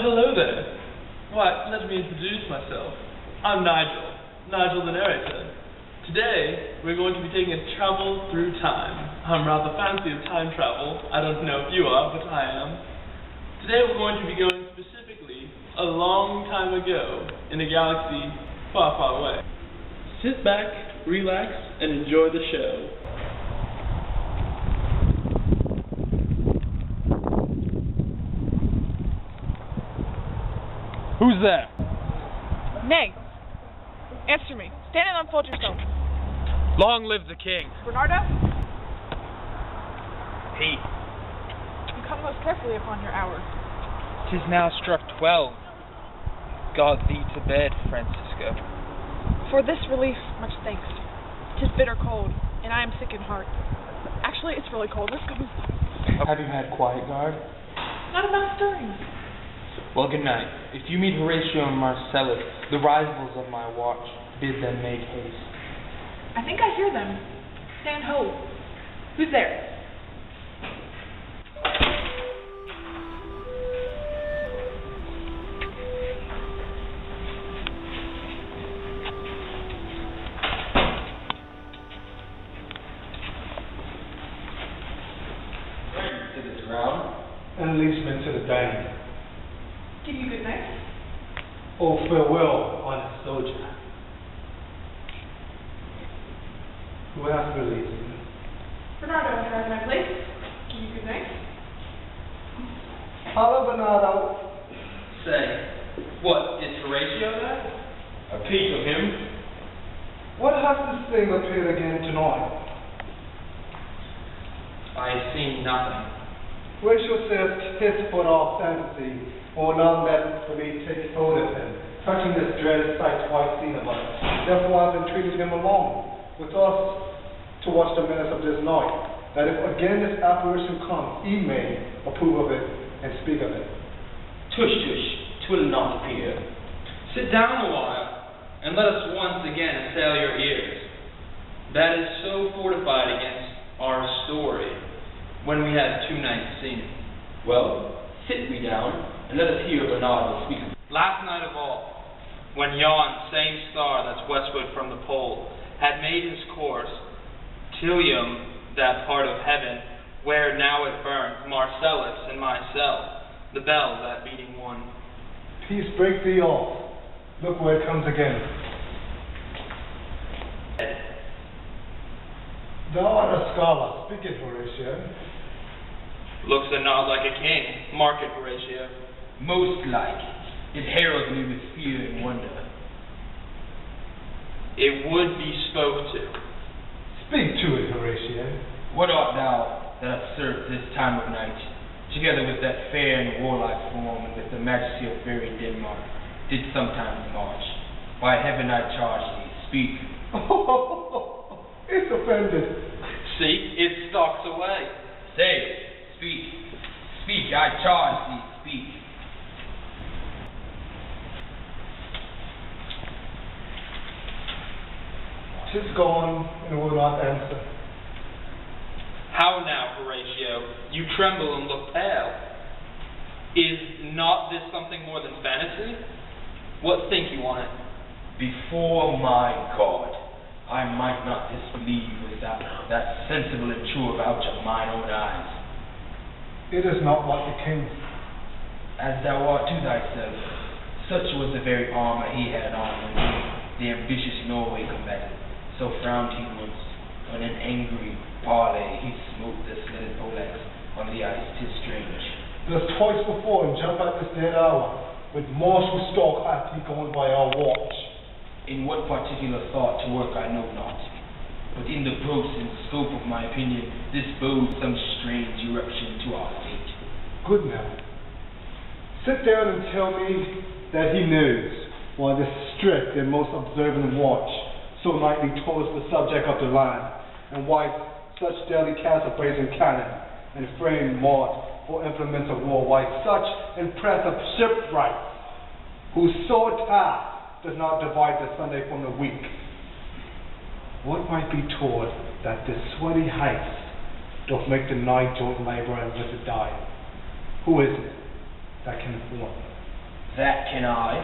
hello there. Why, let me introduce myself. I'm Nigel the narrator. Today, we're going to be taking a travel through time. I'm rather fancy of time travel. I don't know if you are, but I am. Today we're going to be going specifically a long time ago in a galaxy far, far away. Sit back, relax, and enjoy the show. Who's there? Meg, answer me. Stand and unfold yourself. Long live the king. Bernardo? He. You come most carefully upon your hour. 'Tis now struck 12. God thee to bed, Francisco. For this relief, much thanks. 'Tis bitter cold, and I am sick in heart. Actually, it's really cold. Let's go inside. Have you had quiet guard? Not about stirring. Well, good night. If you meet Horatio and Marcellus, the rivals of my watch, bid them make haste. I think I hear them. Stand ho. Who's there? To the ground, and leads men to the dining. Give you good night. Oh, farewell, honest soldier. Who has released me? Bernardo, can I have my place? Give you good night. Hello, Bernardo. say, what, is Horatio there? A piece of him? What has this thing appeared again tonight? I have seen nothing. Horatio says tis but our fancy, or none that for me takes hold of him, touching this dread sight twice seen of us. Therefore I've entreated him along with us to watch the menace of this night, that if again this apparition comes, he may approve of it and speak of it. Tush, tush, 'twill not appear. Sit down a while, and let us once again assail your ears. That is so fortified against our story, when we had 2 nights seen it. Well, sit we down, and let us hear Bernardo speak. Last night of all, when yon same star that's westward from the pole had made his course, Tilium, that part of heaven, where now it burns, Marcellus and myself, the bell that beating one. Peace break thee off. Look where it comes again. Thou art a scholar. Speak it, Horatio. Looks a not like a king. Mark it, Horatio. Most like. It heralds me with fear and wonder. It would be spoke to. Speak to it, Horatio. What art thou that hast served this time of night, together with that fair and warlike form, and with the majesty of fairy Denmark, did sometimes march? By heaven I charge thee, speak. It's offended. See, it stalks away. Say, speak. Speak, I charge thee, speak. Tis gone and will not answer. How now, Horatio? You tremble and look pale. Is not this something more than fantasy? What think you on it? Before my God, I might not disbelieve without that sensible and true avouch of mine own eyes. It is not like the king. As thou art to thyself, such was the very armor he had on when the ambitious Norway combated. So frowned he once, when in angry parley he smote the slitted poleaxe on the ice. 'Tis strange. Thus twice before, and jump at this dead hour, with martial stalk hath he gone by our watch. In what particular thought to work I know not, but in the gross and scope of my opinion, this bodes some strange eruption to our fate. Good now. Sit down and tell me that he knows, while this strict and most observant watch so nightly towards the subject of the land, and why such daily cast a brazen cannon, and frame mart for implements of war, why such impressive shipwrights, whose sole task does not divide the Sunday from the week. What might be taught that this sweaty heist doth make the night joint labor and visit die? Who is it that can inform? That can I.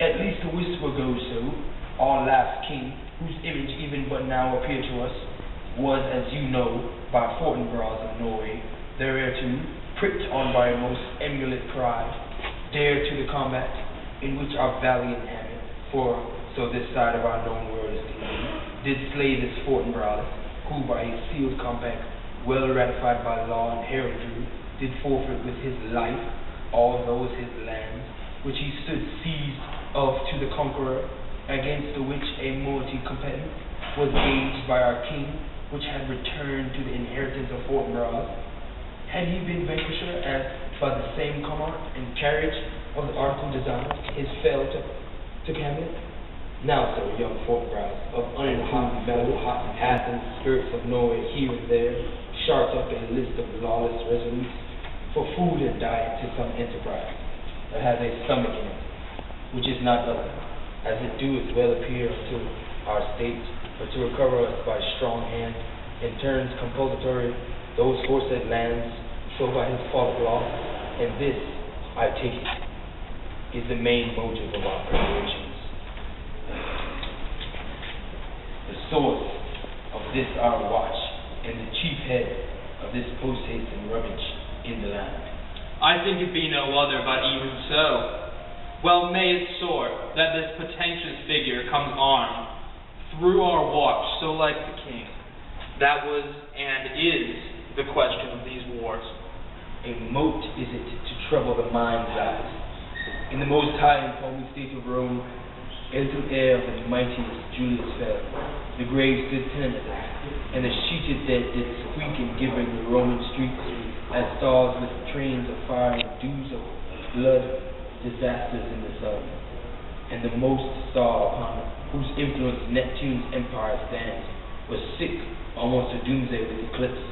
At least a whisper goes so. Our last king, whose image even but now appeared to us, was, as you know, by Fortinbras of Norway, thereto pricked on by a most emulate pride, dared to the combat, in which our valiant Hamlet, for so this side of our known world is deemed, did slay this Fortinbras, who by a sealed compact, well ratified by law and heraldry, did forfeit with his life all those his lands, which he stood seized of to the conqueror, against the which a moiety competent was gauged by our king, which had returned to the inheritance of Fortinbras. Had he been vanquisher as by the same command and carriage of the article designed, his fell to Hamlet? Now, sir, young Fortinbras, of unenhot metal, hot Athens, spirits of Norway here and there, sharked up a list of lawless resolutes for food and diet to some enterprise that has a stomach in it, which is not other, as it doeth well appear to our state, but to recover us by strong hand, in turns compulsory those foresaid lands, so by his fault law, and this, I take it, is the main motive of our preparations. The source of this our watch, and the chief head of this post-haste and rummage in the land. I think it be no other, but even so. Well may it soar, that this potentious figure comes armed, through our watch, so like the king. That was, and is, the question of these wars. A mote is it to trouble the mind's eyes. In the most high and palmy state of Rome, as the air of the mightiest Julius fell, the grave stood tenantless, and the sheeted dead did squeak and gibber in the Roman streets, as stars with trains of fire and dews of blood, disasters in the sun. And the most star upon whose influence Neptune's empire stands was sick almost to doomsday with eclipse,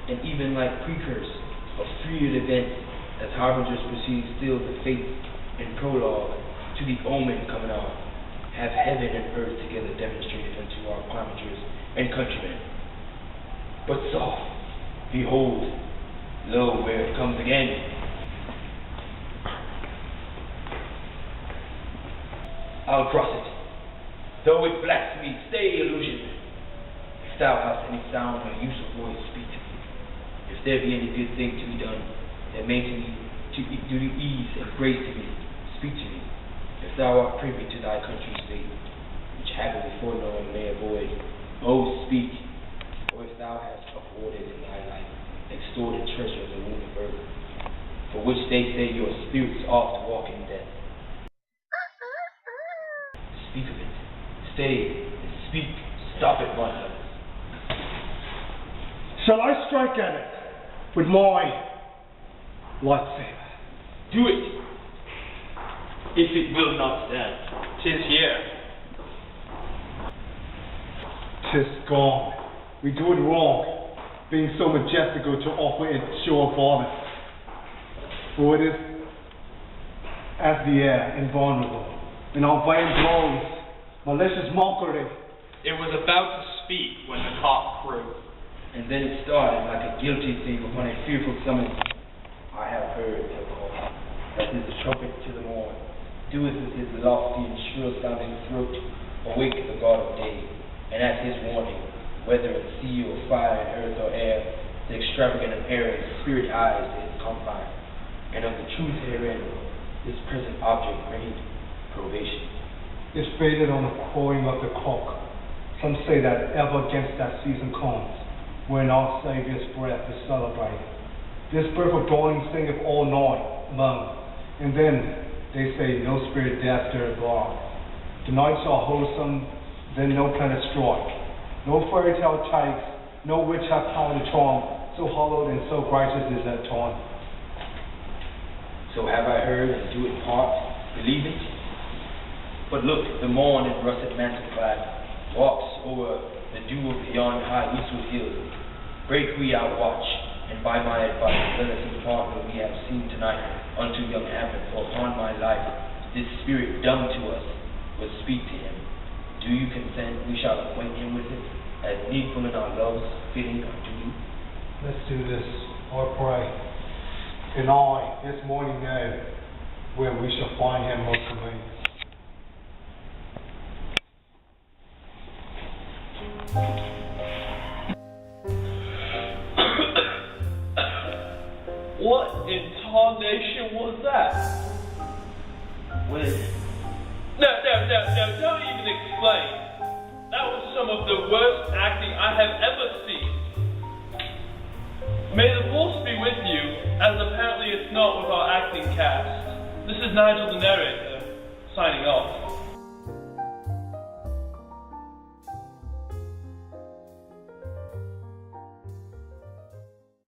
and even like precurse of feared events, as harbingers perceive still the fate and prologue to the omen coming on, have heaven and earth together demonstrated unto our chroniclers and countrymen. But soft, behold, lo, where it comes again. I'll cross it, though it blasphemy, stay illusion. If thou hast any sound or use of voice, speak to me. If there be any good thing to be done, that may to me do the ease and grace to me, speak to me. If thou art privy to thy country's fate, which happily foreknown may avoid, oh speak. Or if thou hast afforded in thy life extorted treasure of the womb of earth, for which they say your spirits oft walk in death. Speak of it. Stay and speak. Stop it, my love. Shall I strike at it with my lightsaber? Do it, if it will not stand. 'Tis here. 'Tis gone. We do it wrong, being so majestical to offer it sure varmint. For it is as the air, invulnerable, in our vain glories, malicious mockery. It was about to speak when the cock crew. And then it started like a guilty thief upon a fearful summons. I have heard, they'll call, that is the trumpet to the morn, doeth with his lofty and shrill sounding throat awake the god of day, and at his warning, whether in sea or fire and earth or air, the extravagant and airy spirit eyes to his confine, and of the truth herein, this present object made probation. It's faded on the crowing of the cock. Some say that ever against that season comes, when our Saviour's breath is celebrated. This birth of dawning singeth all night long, and then they say no spirit dares stir abroad. The nights are wholesome, then no planet strike. No fairy tale takes, no witch hath power to charm, so hallowed and so righteous is that time. So have I heard, and do it part, believe it? But look, the morn in russet mantle clad walks over the dew of yon high eastward hills. Break we our watch, and by my advice let us impart what we have seen tonight unto young Hamlet, for upon my life this spirit dumb to us will speak to him. Do you consent we shall acquaint him with it, as needful in our loves, fitting our duty? Let's do this, I pray. And I, this morning know, where we shall find him most convenient. What in tarnation was that? Well, No, don't even explain. That was some of the worst acting I have ever seen. May the force be with you, as apparently it's not with our acting cast. This is Nigel the narrator, signing off.